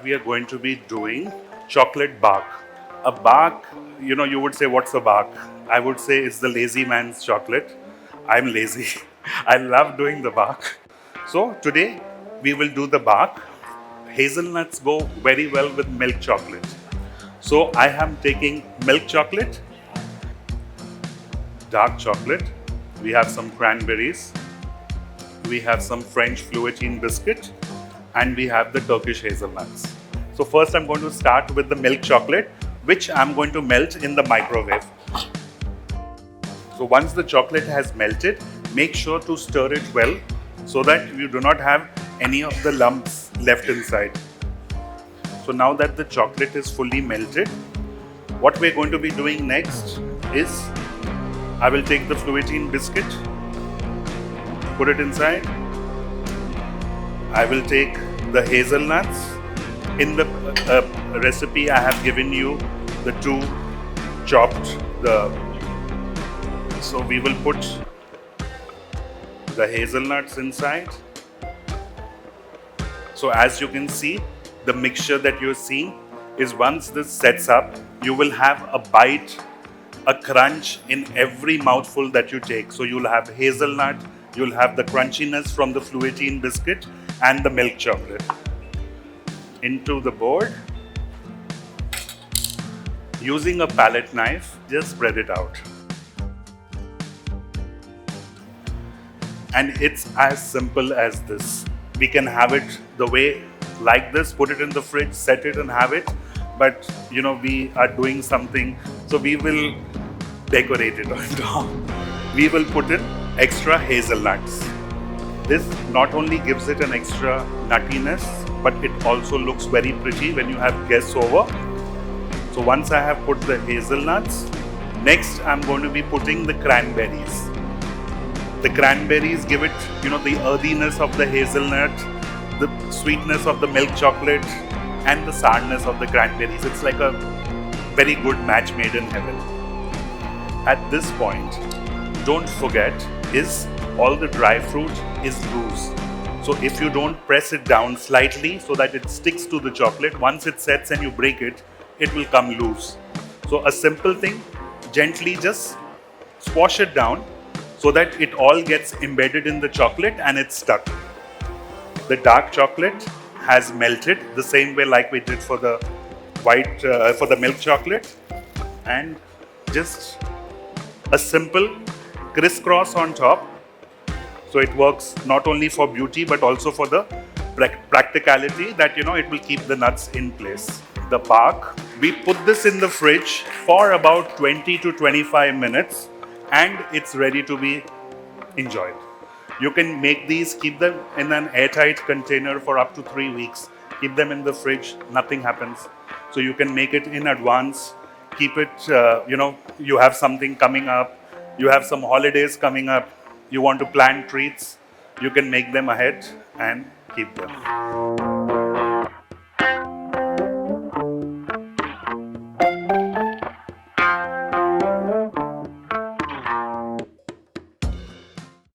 we are going to be doing chocolate bark. A bark, you would say, what's a bark? I would say it's the lazy man's chocolate. I'm lazy. I love doing the bark. So today we will do the bark. Hazelnuts go very well with milk chocolate. So I am taking milk chocolate, dark chocolate. We have some cranberries. We have some French fluoritine biscuit, and we have the Turkish hazelnuts. So first I'm going to start with the milk chocolate, which I'm going to melt in the microwave. So once the chocolate has melted, make sure to stir it well so that you do not have any of the lumps left inside. So now that the chocolate is fully melted, what we're going to be doing next is I will take the fluoritine biscuit, put it inside. I will take the hazelnuts. In the recipe I have given you the two chopped. So we will put the hazelnuts inside. So as you can see, the mixture that you're seeing is once this sets up, you will have a bite, a crunch in every mouthful that you take. So you'll have hazelnut, you'll have the crunchiness from the fluoritine biscuit and the milk chocolate. Into the board. Using a palette knife, just spread it out. And it's as simple as this. We can have it the way like this, put it in the fridge, set it and have it. But we are doing something, so we will decorate it on top. We will put in extra hazelnuts. This not only gives it an extra nuttiness, but it also looks very pretty when you have guests over. So once I have put the hazelnuts, next I'm going to be putting the cranberries. The cranberries give it, the earthiness of the hazelnut, the sweetness of the milk chocolate, and the sourness of the cranberries. It's like a very good match made in heaven. At this point, don't forget is all the dry fruit is loose. So if you don't press it down slightly so that it sticks to the chocolate, once it sets and you break it, it will come loose. So a simple thing, gently just squash it down so that it all gets embedded in the chocolate and it's stuck. The dark chocolate has melted the same way like we did for the for the milk chocolate, and just a simple crisscross on top. So it works not only for beauty but also for the practicality that it will keep the nuts in place. The bark, we put this in the fridge for about 20 to 25 minutes and it's ready to be enjoyed. You can make these, keep them in an airtight container for up to 3 weeks. Keep them in the fridge, nothing happens. So you can make it in advance, keep it, you have something coming up, you have some holidays coming up, you want to plan treats, you can make them ahead and keep them.